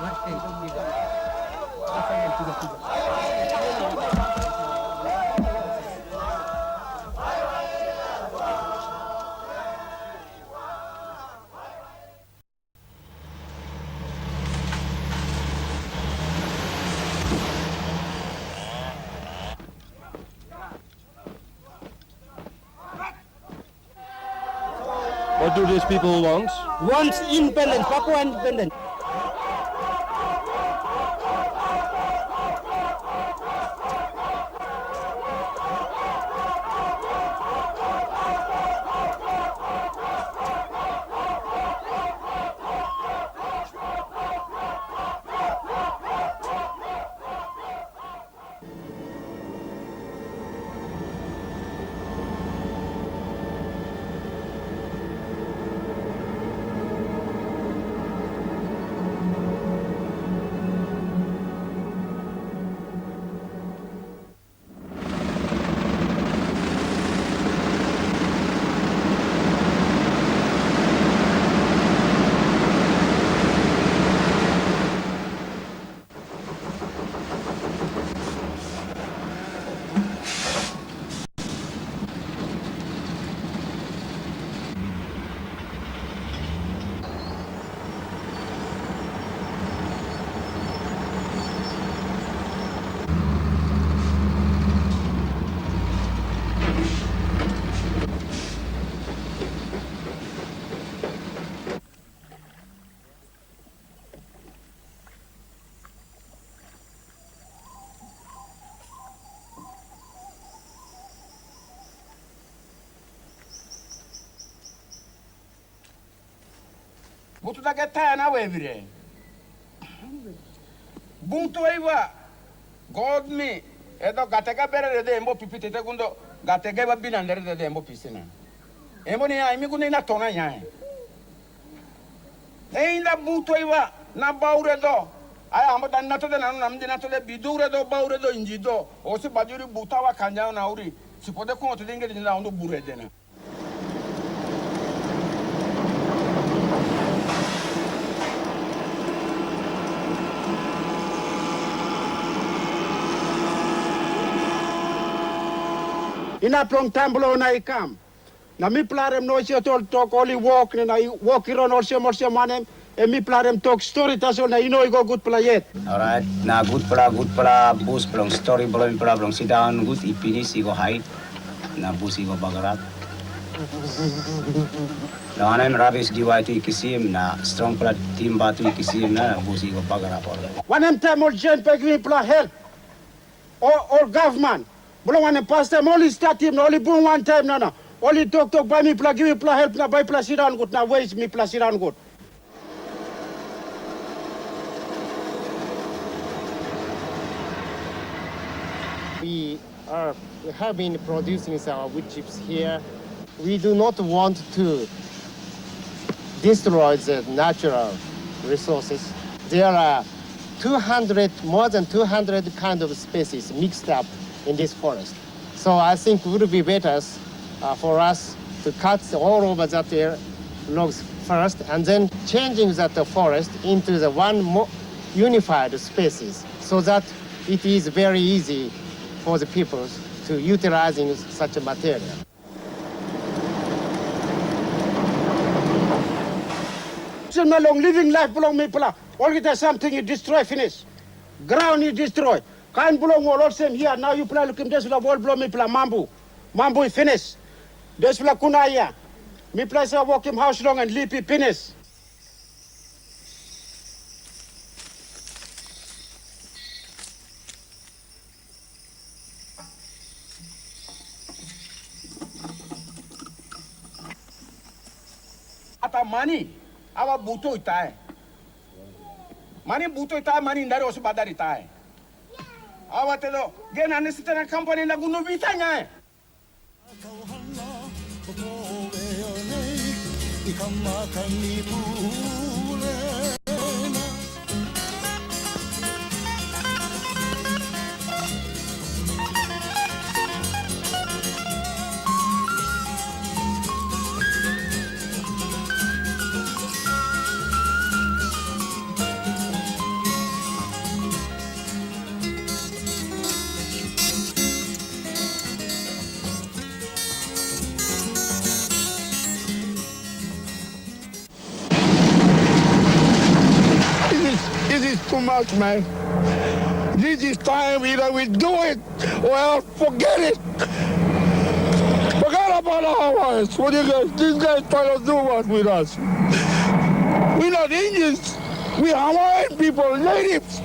What do these people want? Wants independence, Papua independence. Butu da geta na webire. Buntu iwa God me edo gatega bere de embo pipite te gundo gatega ba binandere de embo pisina. Embo ni ai mi gundo na tona nya. Ainda buntu iwa na baure do. Ai amo dan na to de na namdi na to de bidure do baure do injido. O si bajuri butawa kanya na uri. Si pode ko to dinge de na ondo bure de na. Ina plong tamblo na ikam. Na mi plarem no se tol talk only walk na walk iron also morse manem e mi plarem talk story taso na ino go good playet. Alright, na good pala bus plong story plong sit down good ipini si go hide na bus go bagarat. Na anem rabis giwa tu ikisim na strong pala team batu ikisim na bus go bagarat. One time all gen peg mi pla help or government. Belum one past time only start him only boom one time no. Only talk by me pla give me pla help na by pla siran good na waste me pla siran good. We have been producing some wood chips here. We do not want to destroy the natural resources. There are more than 200 kind of species mixed up in this forest. So I think it would be better for us to cut all over that logs first and then changing that forest into the one more unified species so that it is very easy for the people to utilizing such a material. So no long living life belong me pla. All get something you destroy finish. Ground you destroy. Can't belong all same here. Now you play look him this will all blow me pla mambu. Mambu is finished. This will kunaya. Me place I walk him house long and leapy finish. Ata mani awa buto itae. Mani buto itae mani ndari osu badari itae. Awa tedo gena nesitena company na gunu vitanya. much, man. This is time either we do it or else forget it. Forget about the Hawaiians. What you guys? These guys trying to do what with us? We're not Indians. We're Hawaiian people, natives.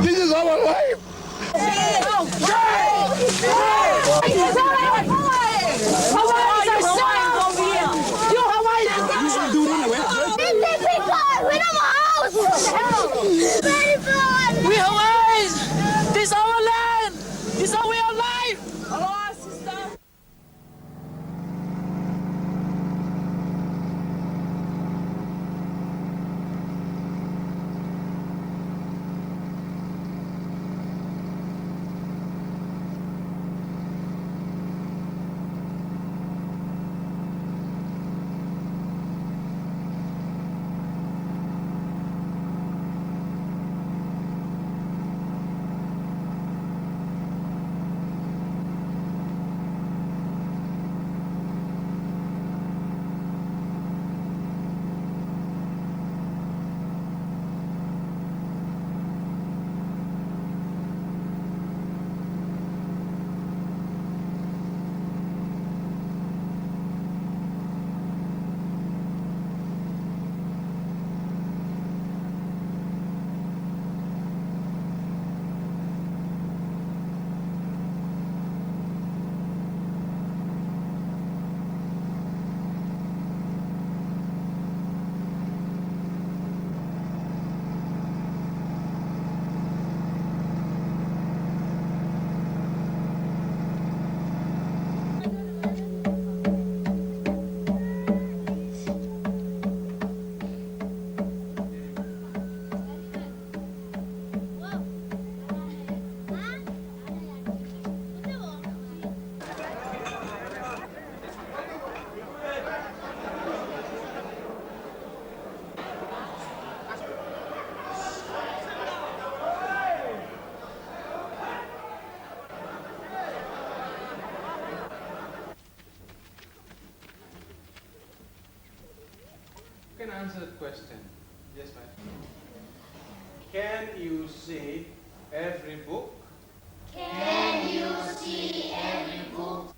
This is our life. We Hawaiians! This is our land! This is our way of life! Aloha, sister! You can answer that question. Yes, ma'am. Can you see every book? Can you see every book?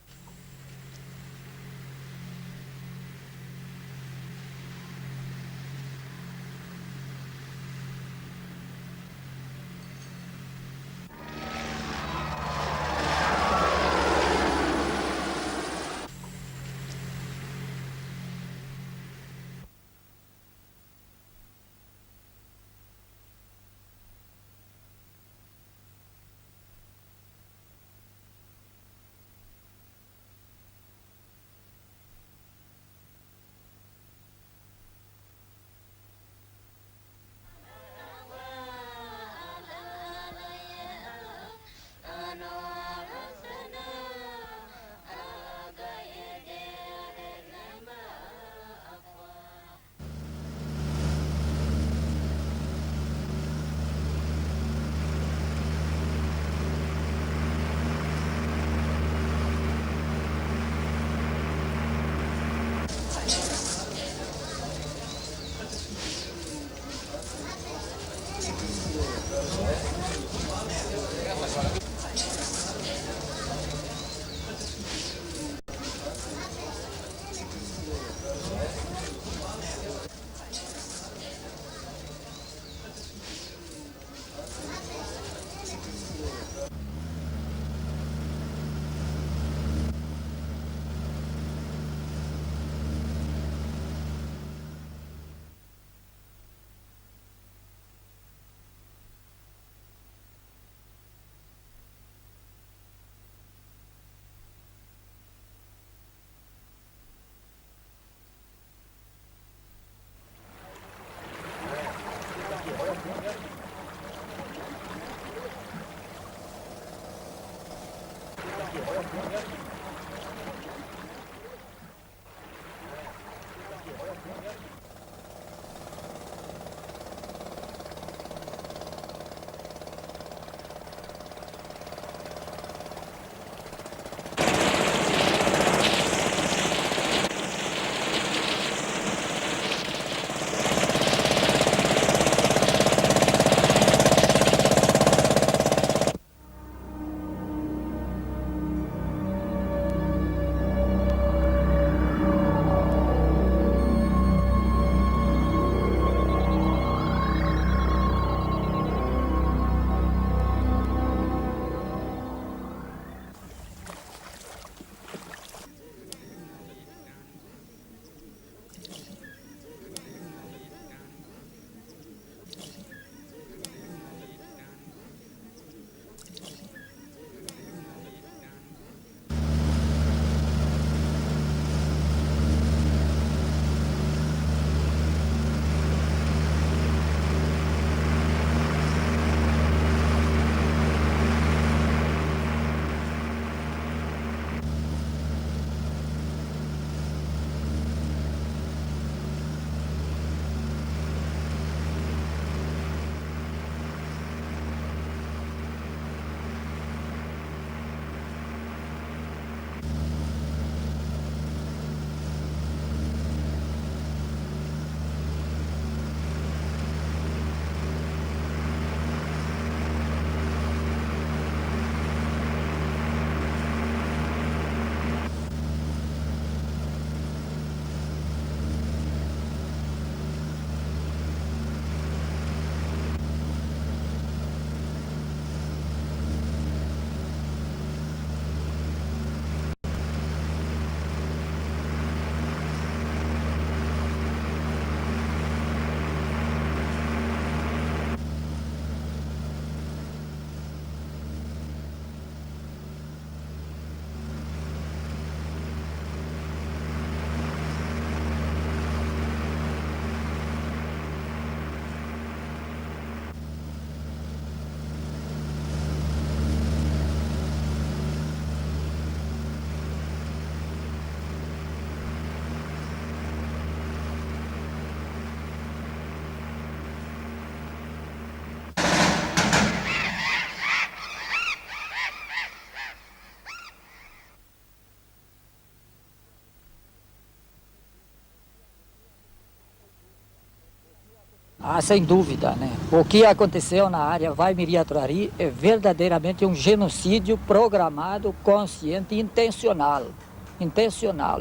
Ah, sem dúvida, né? O que aconteceu na área Vai-Miriaturari é verdadeiramente um genocídio programado, consciente e intencional,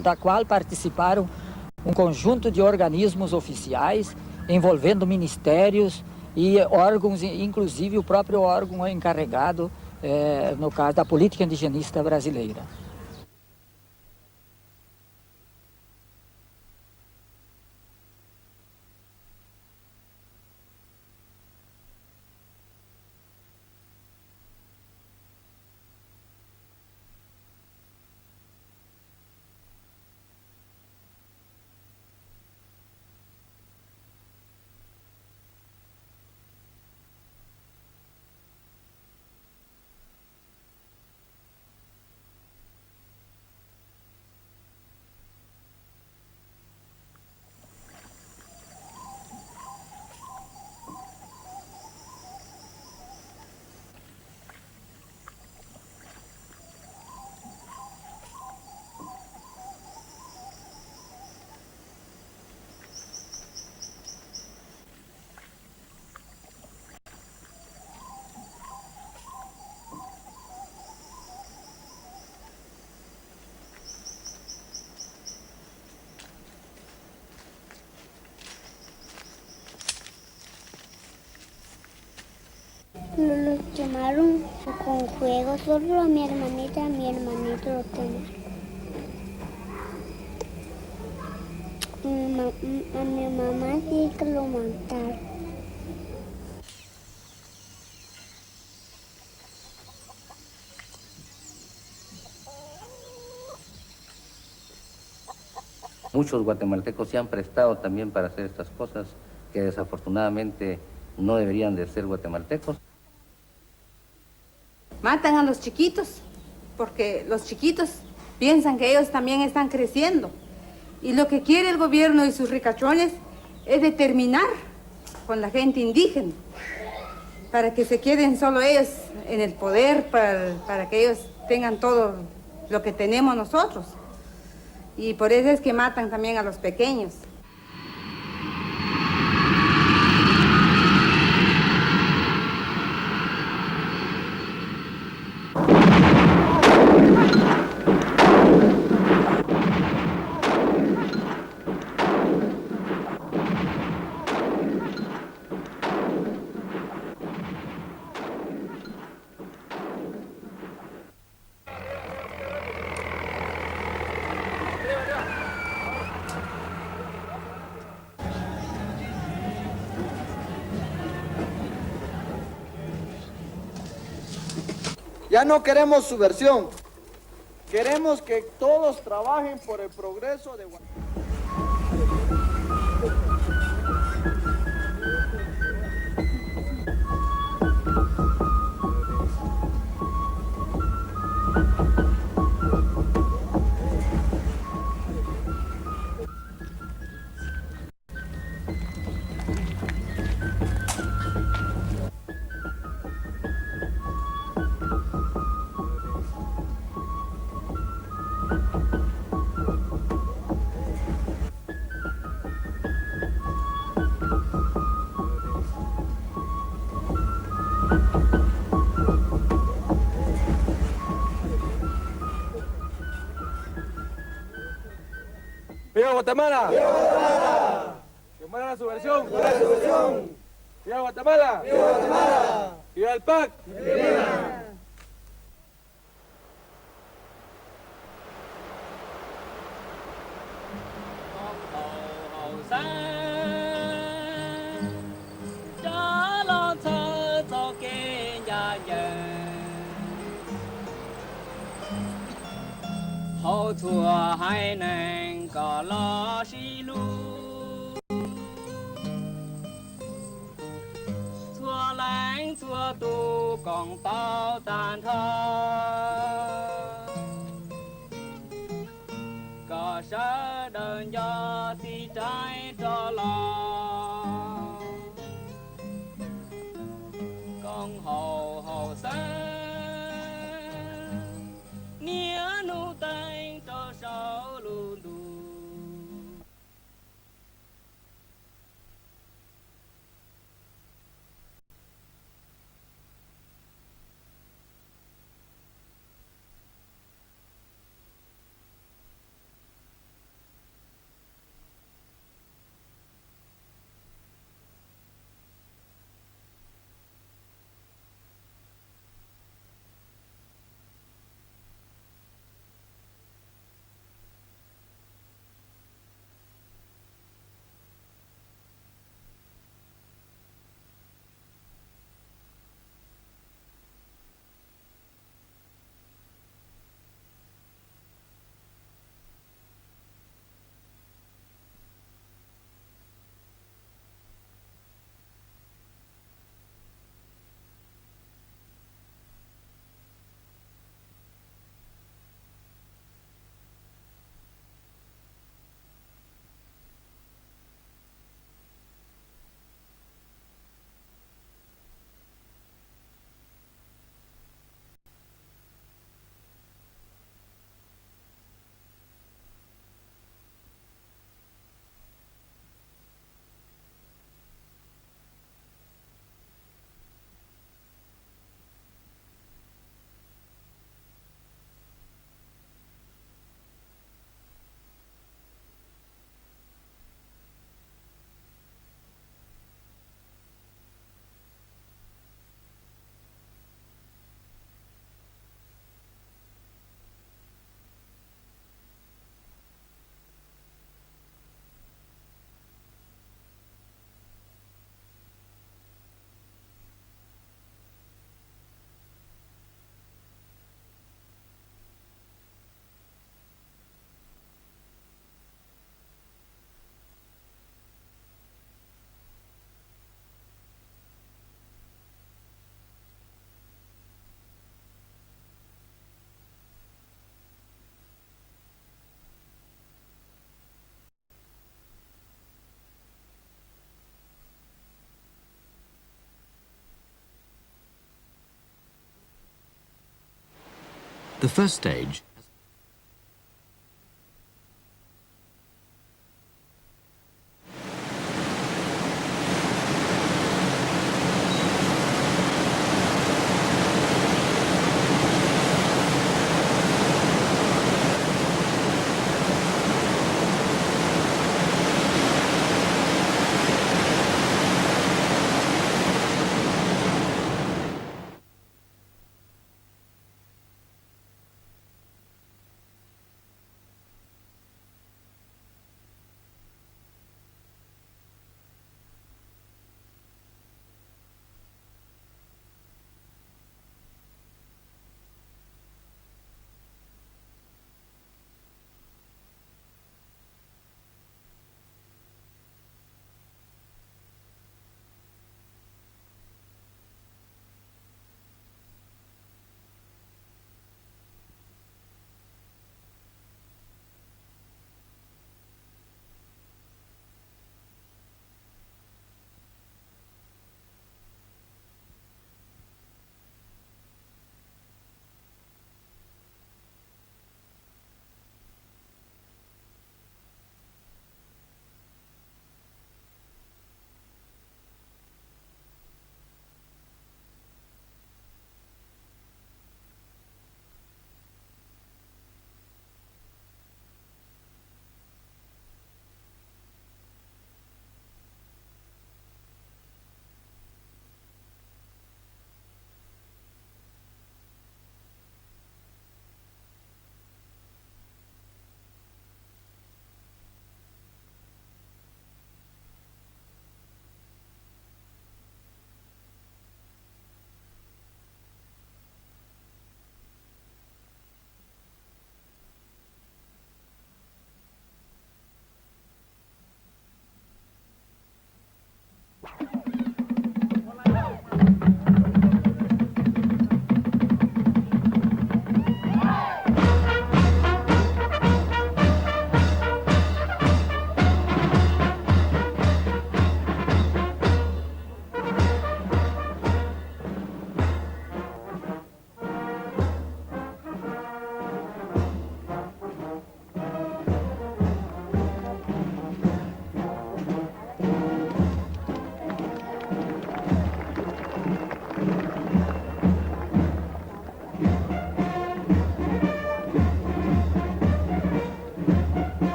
da qual participaram um conjunto de organismos oficiais, envolvendo ministérios e órgãos, inclusive o próprio órgão encarregado, no caso da política indigenista brasileira. Lo llamaron con juegos, solo a mi hermanita y a mi hermanito lo tenían. A mi mamá sí que lo mataron. Muchos guatemaltecos se han prestado también para hacer estas cosas que desafortunadamente no deberían de ser guatemaltecos. Matan a los chiquitos porque los chiquitos piensan que ellos también están creciendo. Y lo que quiere el gobierno y sus ricachones es de terminar con la gente indígena para que se queden solo ellos en el poder, para que ellos tengan todo lo que tenemos nosotros. Y por eso es que matan también a los pequeños. Ya no queremos subversión, queremos que todos trabajen por el progreso de Guatemala. ¡Viva Guatemala! ¡Viva Guatemala! ¡Que muera la subversión! ¡Viva la subversión! ¡Viva Guatemala! ¡Viva Guatemala! ¡Viva el PAC! ¡Viva! hậu thua hai nàng có lo xí lu thua láng thua tu còn bao tàn thơ có sợ đơn do thì trái cho lo con hậu hậu sáng The first stage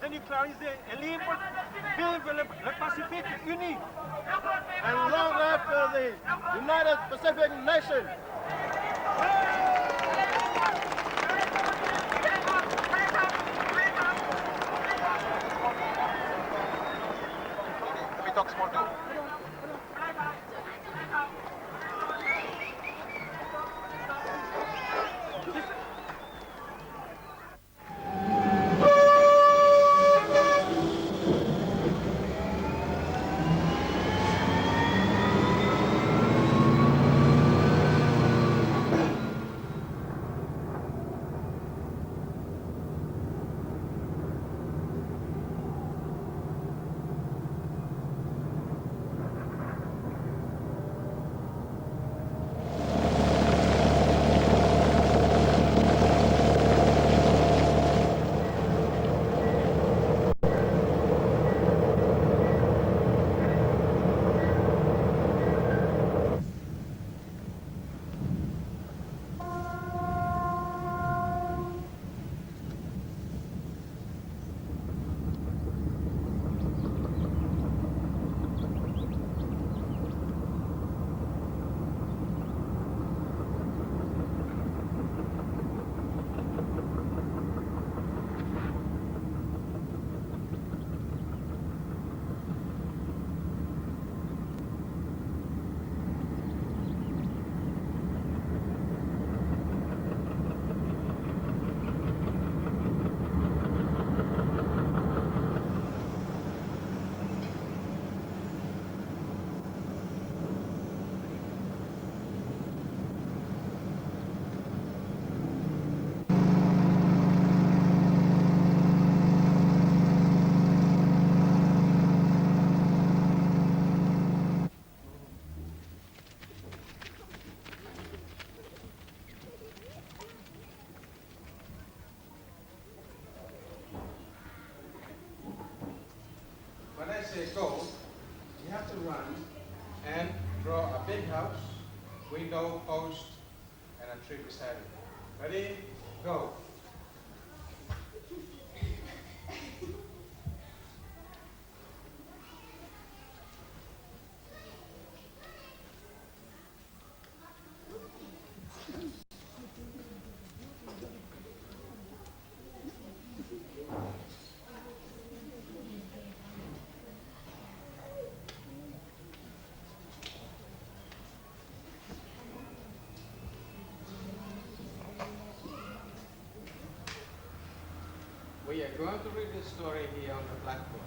dénucléarisé et libre, vive le Pacifique uni. And long live the United Pacific Nation. say go, you have to run and draw a big house, window, post, and a tree beside it. Ready? Go. We are going to read the story here on the blackboard.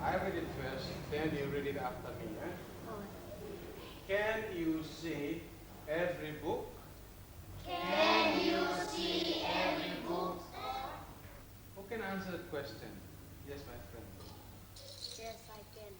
I read it first, then you read it after me. Can you see every book? Can you see every book? Who can answer the question? Yes, my friend. Yes, I can.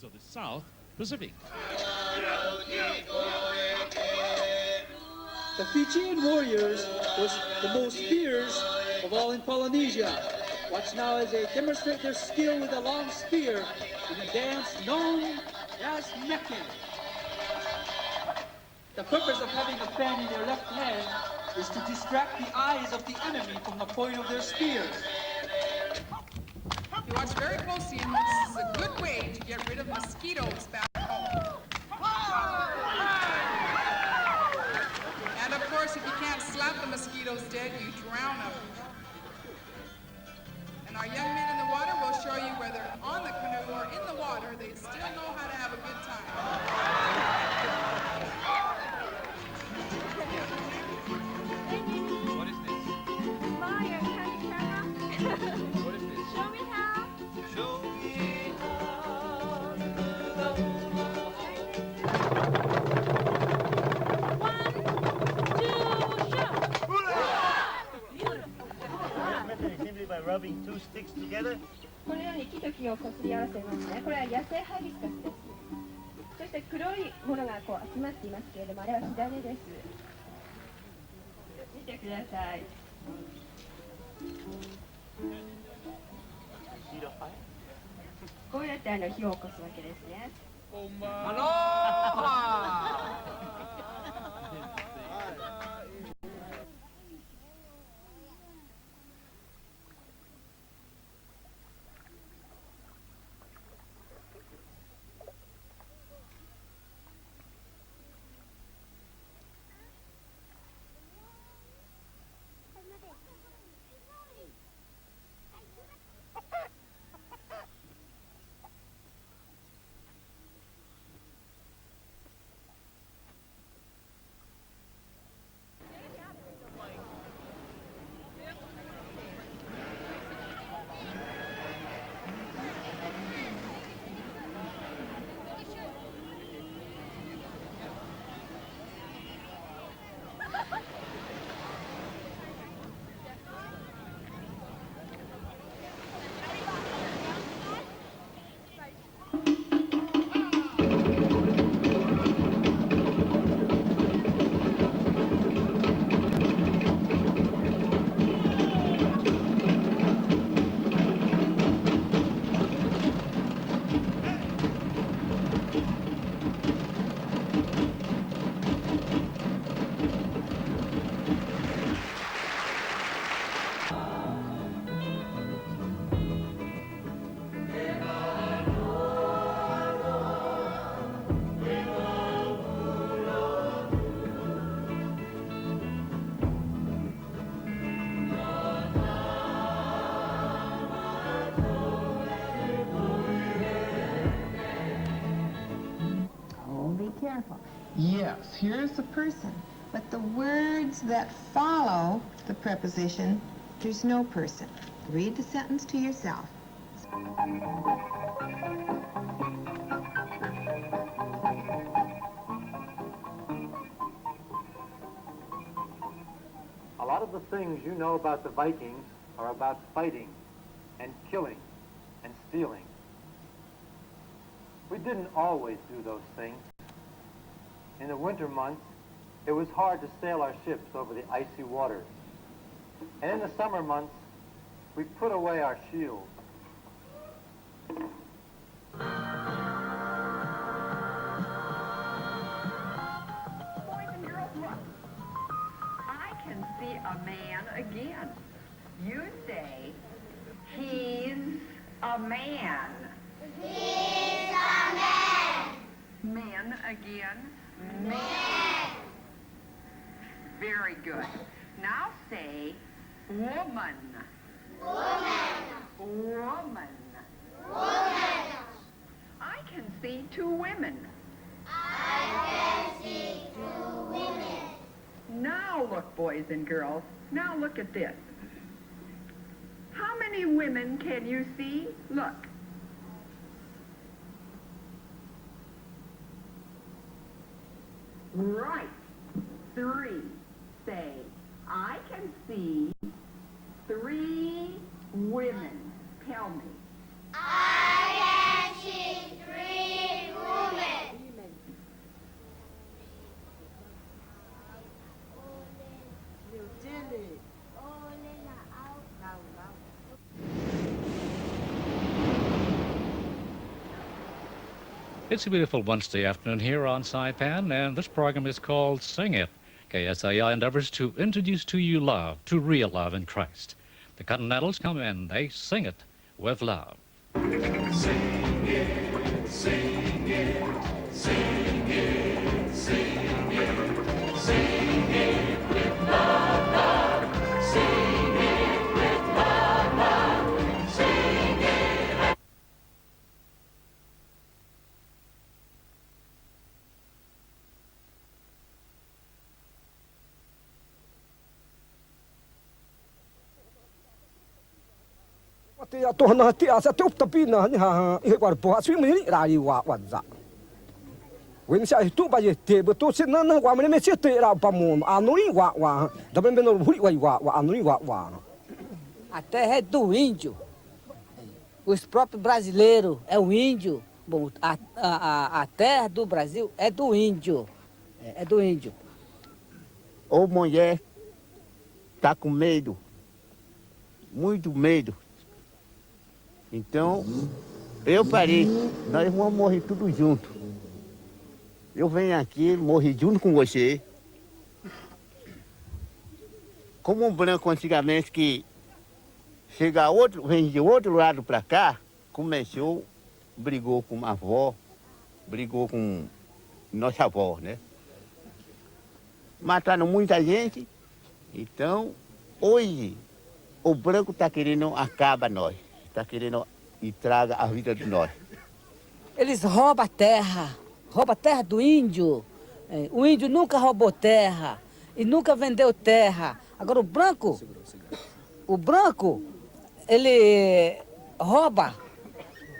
Of the South Pacific. The Fijian warriors was the most fierce of all in Polynesia. Watch now as they demonstrate their skill with a long spear in a dance known as necking. The purpose of having a fan in their left hand is to distract the eyes of the enemy from the point of their spears. You watch very closely. seeing this is a good way to get rid of mosquitoes back home. And of course, if you can't slap the mosquitoes dead, you drown them. And our young men in the water will show you whether on the canoe or in the water, they still know how to have a good time. What is this? Maya, can you camera? What is this? Show me how. Show me Simply by rubbing two sticks together. このように木と木をこすり合わせますね。これは野生ハイビスカスです。そして黒いものがこう集まっていますけれども、あれは火種です。見てください。こうやって火を起こすわけですね。Careful. Yes, here's the person. But the words that follow the preposition, there's no person. Read the sentence to yourself. A lot of the things you know about the Vikings are about fighting and killing and stealing. We didn't always do those things. In the winter months, it was hard to sail our ships over the icy waters. And in the summer months, we put away our shields. Boys and girls, look. I can see a man again. You say, he's a man. He's a man. Men again. Man. Very good. Now say, woman. Woman. Woman. Woman. I can see two women. I can see two women. Now look, boys and girls. Now look at this. How many women can you see? Look. Right. 3. Say, I can see 3 women. Tell me. I can see 3 women. It's a beautiful Wednesday afternoon here on Saipan, and this program is called Sing It. KSAI endeavors to introduce to you love, to real love in Christ. The Continentals come in, they sing it with love. Sing it, sing it, sing it, sing it, sing it with love, love. Sing it with love, love. Sing it. Tuhana ti asa tup tapi na ni ha war po aswi mini rari wa wadza wen sa tu ba ye te betu sin na wa mene me se te ra pa mo anuri wa da ben ben huri wa anuri wa. A terra é do índio. Os próprios brasileiros é o índio. Bom, a terra do Brasil é do índio. É do índio. Ou mulher tá com medo, muito medo. Então, eu parei, nós vamos morrer tudo junto. Eu venho aqui, morri junto com você. Como um branco antigamente que chega outro, vem de outro lado para cá, começou, brigou com a avó, brigou com nossa avó, né? Mataram muita gente, então, hoje, o branco está querendo acabar nós. Está querendo e traga a vida de nós. Eles roubam a terra do índio. O índio nunca roubou terra e nunca vendeu terra. Agora o branco, ele rouba.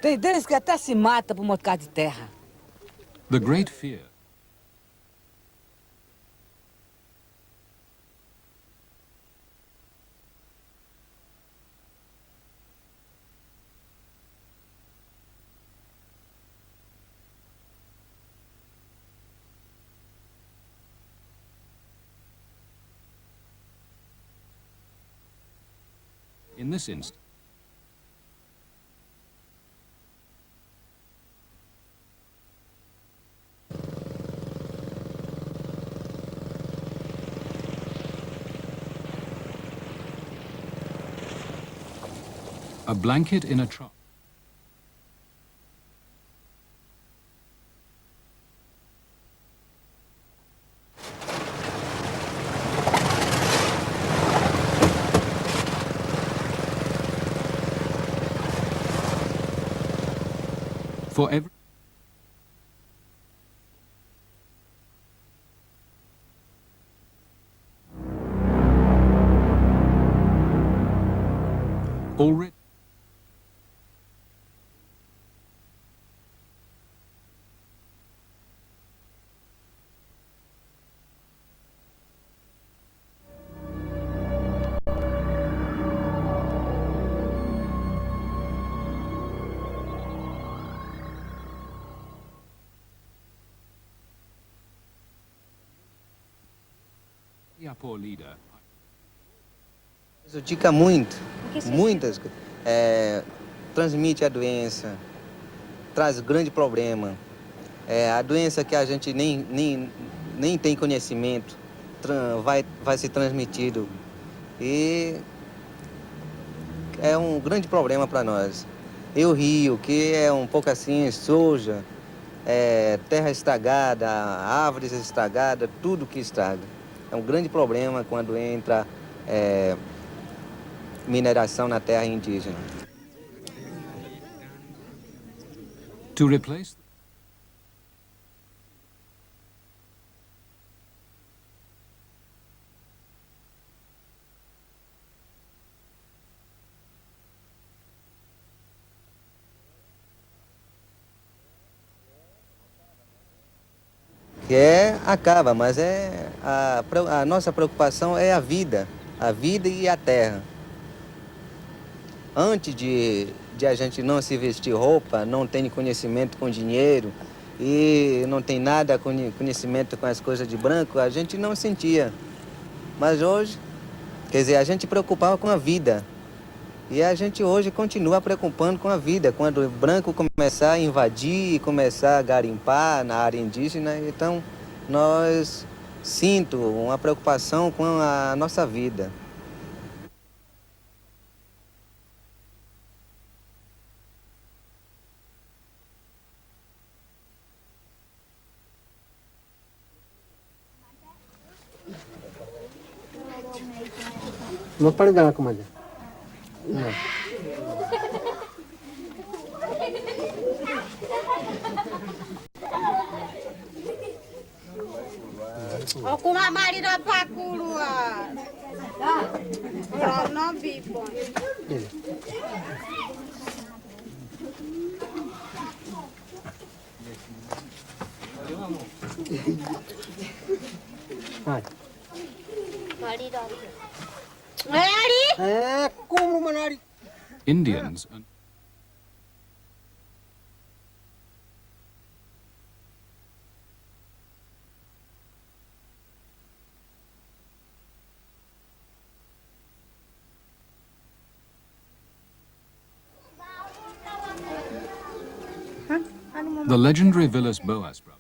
Tem deles que até se mata por motivo de terra. The great fear. In this instance, a blanket in a trunk. For every already poor leader. Prejudica muito, muitas. Transmite a doença, traz grande problema. A doença que a gente nem tem conhecimento vai ser transmitido. E é um grande problema para nós. E o rio, que é um pouco assim, suja, terra estragada, árvores estragadas, tudo que estraga. É um grande problema quando entra mineração na terra indígena. To replace acaba, mas a nossa preocupação é a vida e a terra. Antes de a gente não se vestir roupa, não tem conhecimento com dinheiro e não tem nada conhecimento com as coisas de branco, a gente não sentia. Mas hoje, quer dizer, a gente preocupava com a vida. E a gente hoje continua preocupando com a vida. Quando o branco começar a invadir, começar a garimpar na área indígena, então nós sinto uma preocupação com a nossa vida. . No paling jangan kemana. Nah. Aku mak mari dapat keluar. Orang nabi pun. Hai. Mari dapat. Como manari? Indians and the legendary Villas Boas brothers.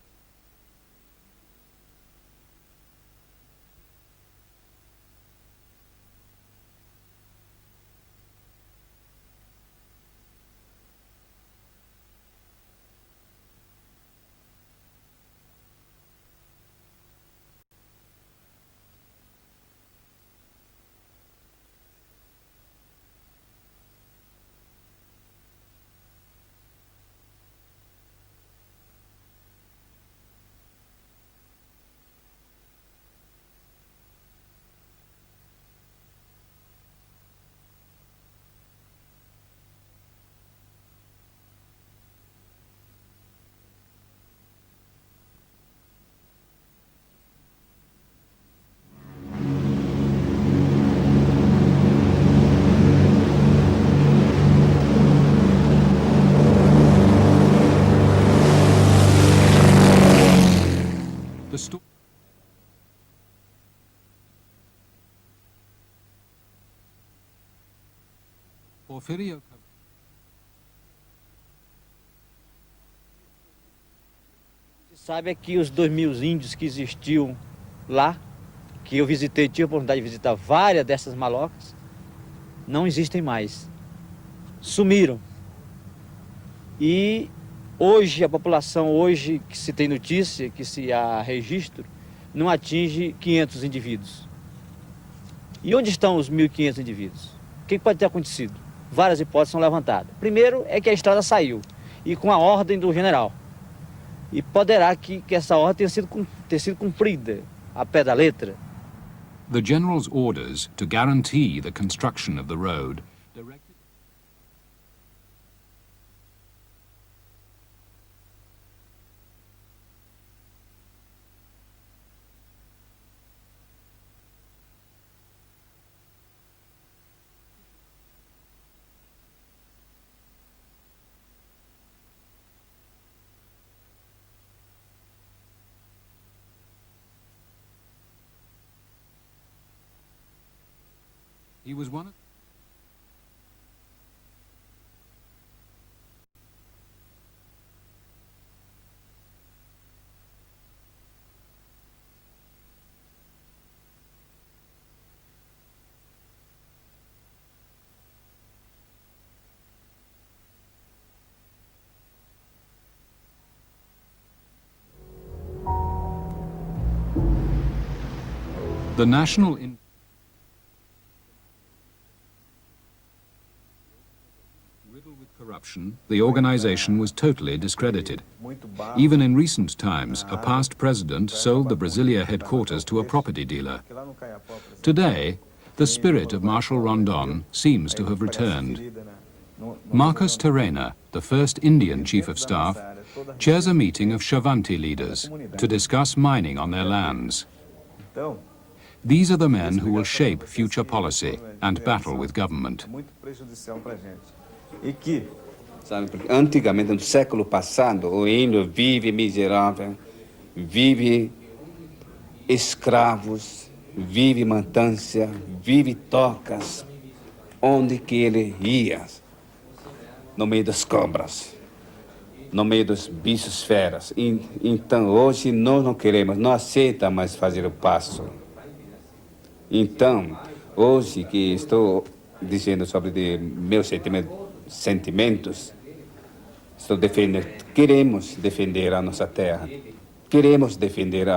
The story Porfirio sabe é que os 2.000 índios que existiam lá, que eu visitei, tive a oportunidade de visitar várias dessas malocas, não existem mais. Sumiram. E hoje, a população, hoje que se tem notícia, que se há registro, não atinge 500 indivíduos. E onde estão os 1.500 indivíduos? O que pode ter acontecido? Várias hipóteses são levantadas. Primeiro é que a estrada saiu, e com a ordem do general. E poderá que essa ordem tenha sido cumprida, a pé da letra. The general's orders to guarantee the construction of the road directed he was one of the national riddled with corruption, the organization was totally discredited. Even in recent times, a past president sold the Brasilia headquarters to a property dealer. Today, the spirit of Marshal Rondon seems to have returned. Marcos Terena, the first Indian chief of staff, chairs a meeting of Chavanti leaders to discuss mining on their lands. These are the men who will shape future policy and battle with government. Antigamente, no século passado, o índio vive miserável, vive escravos, vive matança, vive tocas, onde que ele ia, no meio das cobras, no meio dos bichos feras. Então, hoje, nós não queremos, não aceitamos mais fazer o passo. Então, hoje que estou dizendo sobre meus sentimentos, estou defendendo, queremos defender a nossa terra, queremos defender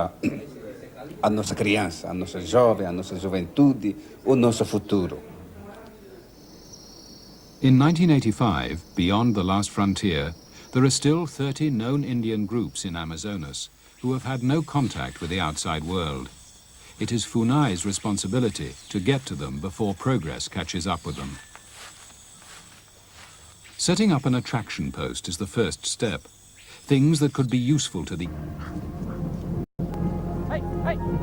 a nossa criança, a nossa jovem, a nossa juventude, o nosso futuro. In 1985, beyond the last frontier, there are still 30 known Indian groups in Amazonas who have had no contact with the outside world. It is FUNAI's responsibility to get to them before progress catches up with them. Setting up an attraction post is the first step. Things that could be useful to the... Hey, hey.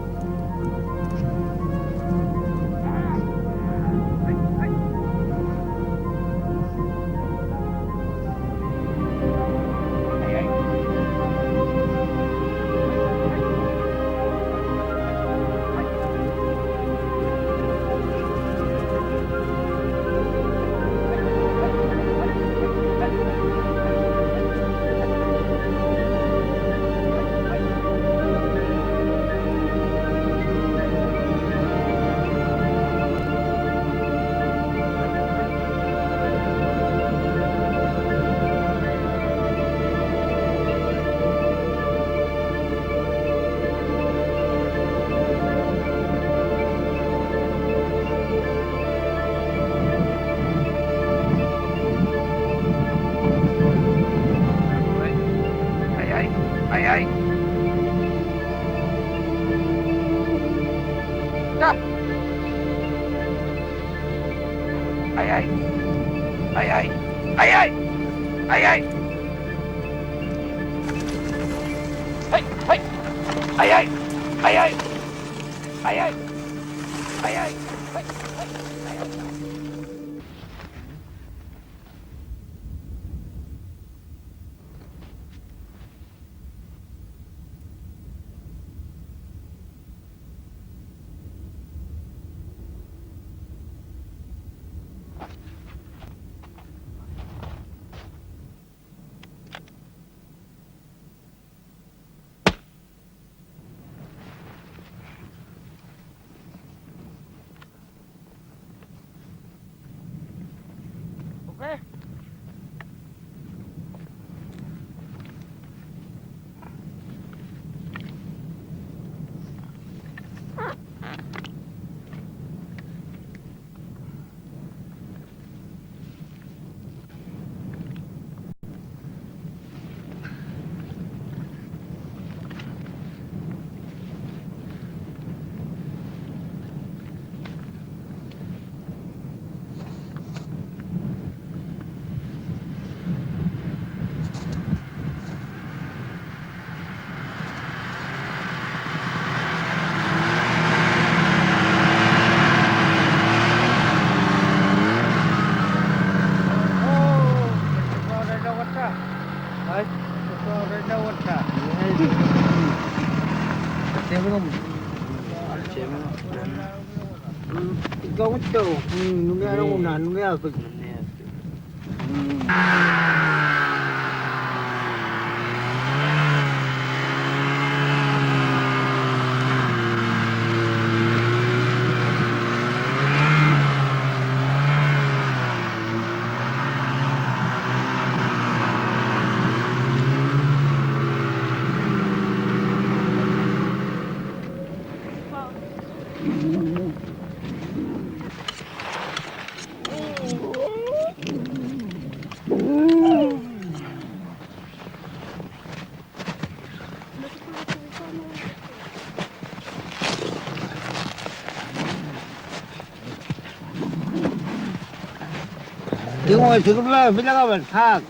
이거 지금 빌려가면 다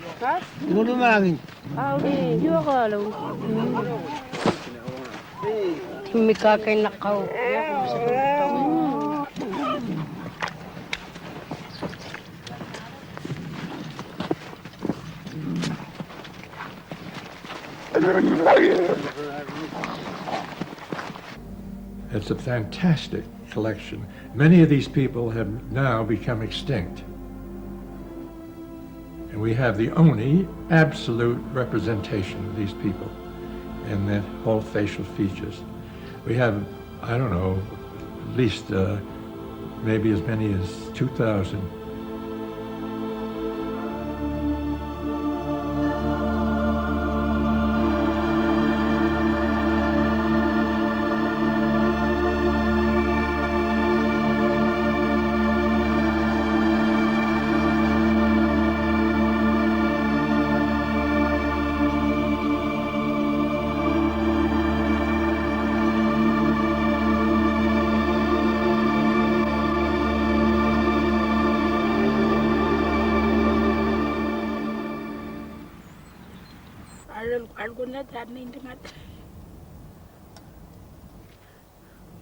이거만 Ah, okay. Di ako alam. Sumika kay nakaw. It's a fantastic collection. Many of these people have now become extinct. And we have the only absolute representation of these people in their whole facial features. We have, I don't know, at least maybe as many as 2,000.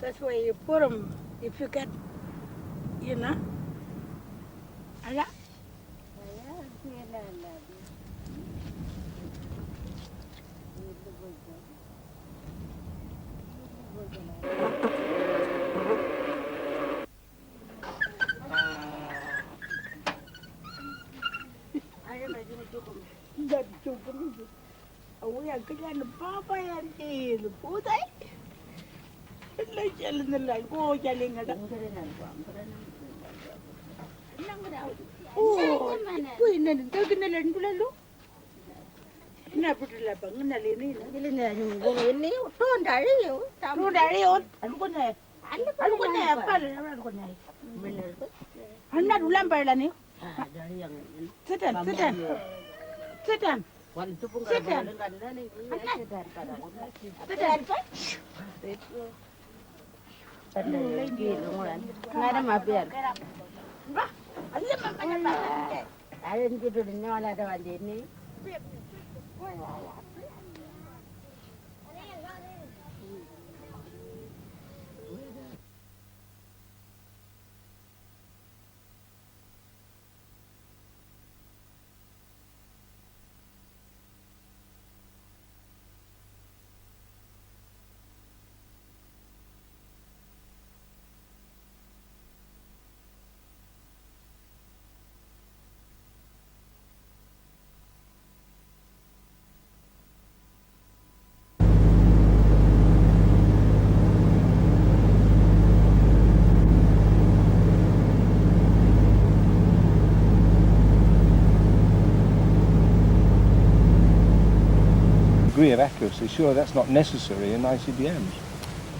That's why you put them, if you get, you know. Sit down, sit down. Sit down. Sit down. Degree of accuracy, sure, that's not necessary in ICBMs.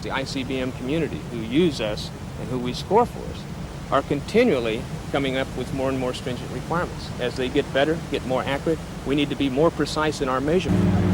The ICBM community who use us and who we score for us are continually coming up with more and more stringent requirements. As they get better, get more accurate, we need to be more precise in our measurement.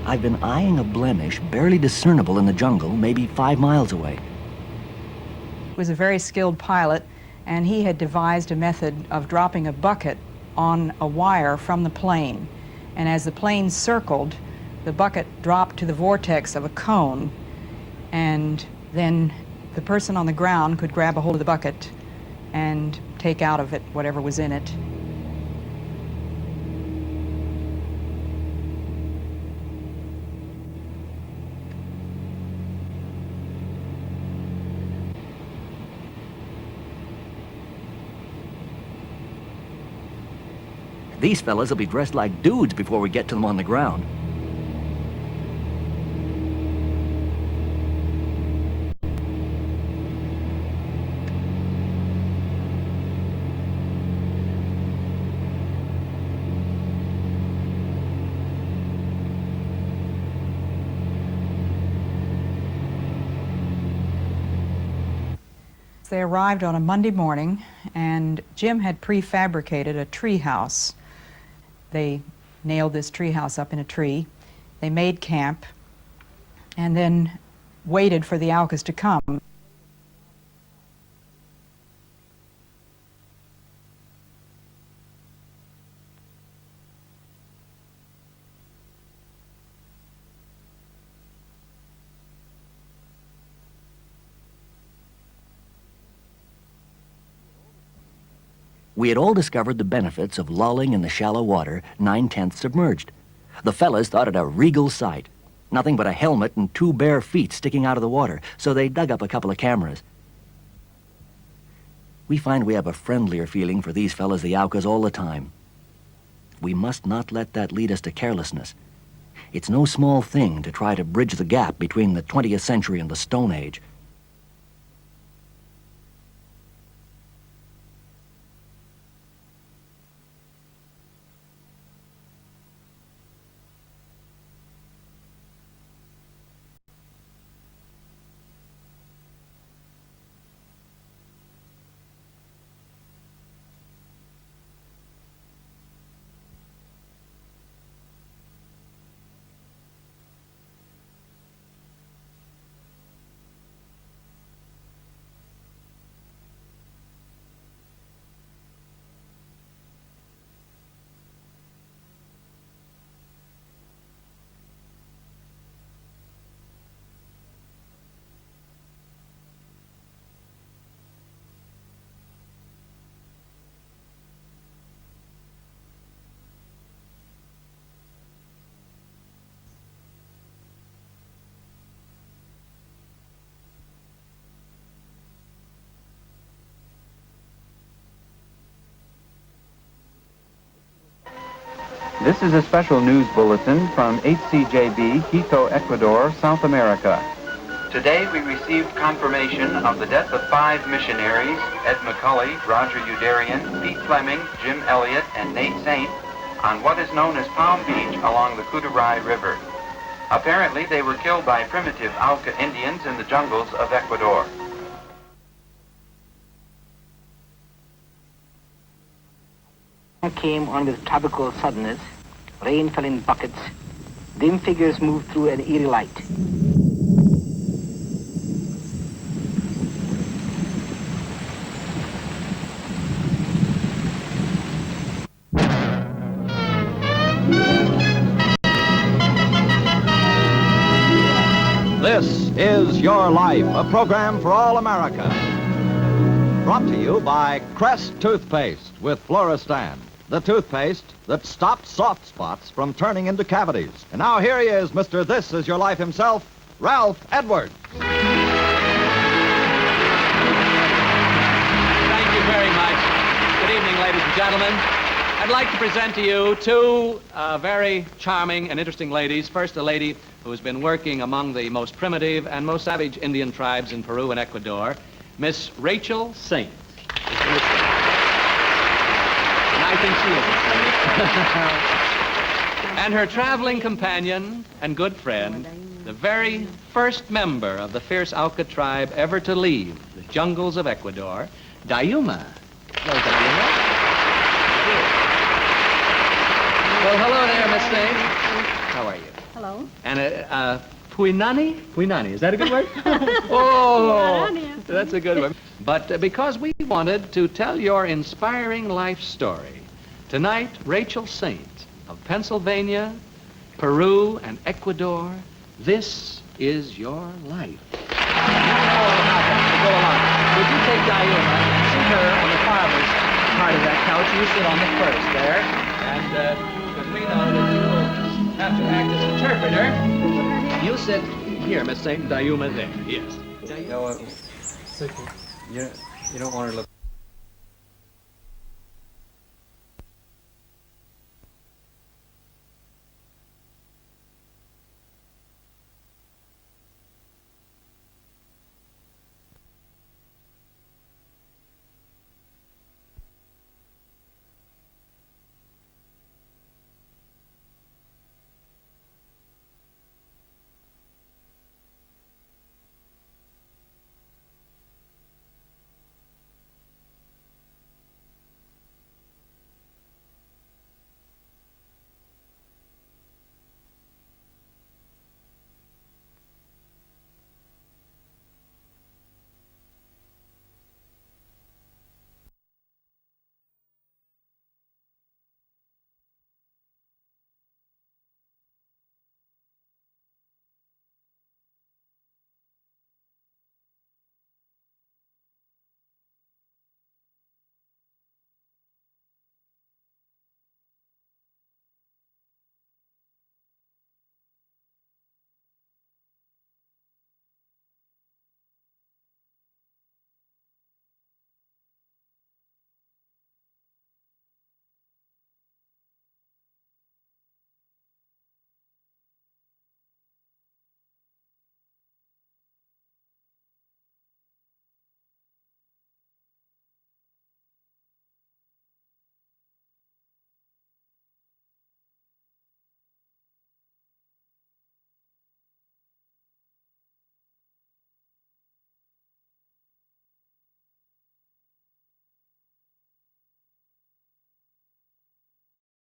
I've been eyeing a blemish barely discernible in the jungle, maybe 5 miles away. Was a very skilled pilot, and he had devised a method of dropping a bucket on a wire from the plane. And as the plane circled, the bucket dropped to the vortex of a cone, and then the person on the ground could grab a hold of the bucket and take out of it whatever was in it. These fellas will be dressed like dudes before we get to them on the ground. They arrived on a Monday morning, and Jim had prefabricated a tree house. They nailed this tree house up in a tree. They made camp and then waited for the Aucas to come. We had all discovered the benefits of lolling in the shallow water, 9/10 submerged. The fellas thought it a regal sight. Nothing but a helmet and 2 bare feet sticking out of the water, so they dug up a couple of cameras. We find we have a friendlier feeling for these fellas, the Aucas, all the time. We must not let that lead us to carelessness. It's no small thing to try to bridge the gap between the 20th century and the Stone Age. This is a special news bulletin from HCJB, Quito, Ecuador, South America. Today we received confirmation of the death of 5 missionaries, Ed McCulley, Roger Udarian, Pete Fleming, Jim Elliott, and Nate Saint, on what is known as Palm Beach along the Cuturay River. Apparently they were killed by primitive Auca Indians in the jungles of Ecuador. Came on with tropical suddenness. Rain fell in buckets. Dim figures moved through an eerie light. This is Your Life, a program for all America. Brought to you by Crest Toothpaste with Fluorestan, the toothpaste that stops soft spots from turning into cavities. And now here he is, Mr. This Is Your Life himself, Ralph Edwards. Thank you very much. Good evening, ladies and gentlemen. I'd like to present to you 2 very charming and interesting ladies. First, a lady who has been working among the most primitive and most savage Indian tribes in Peru and Ecuador, Miss Rachel Saint. I think she is. And her traveling companion and good friend, the very first member of the fierce Auca tribe ever to leave the jungles of Ecuador, Dayuma. Hello, Dayuma. Well, hello there, Miss Saint. How are you? Hello. And Puinani? Puinani, is that a good word? Oh, that's a good one. But because we wanted to tell your inspiring life story, tonight, Rachel Saint of Pennsylvania, Peru, and Ecuador, this is your life. Go along. Would you take Dayuma and sit her on the farther's part of that couch? You sit on the first there. And because we know that you will have to act as interpreter, you sit here, Miss Saint, and Dayuma there. Yes. No, you don't want to look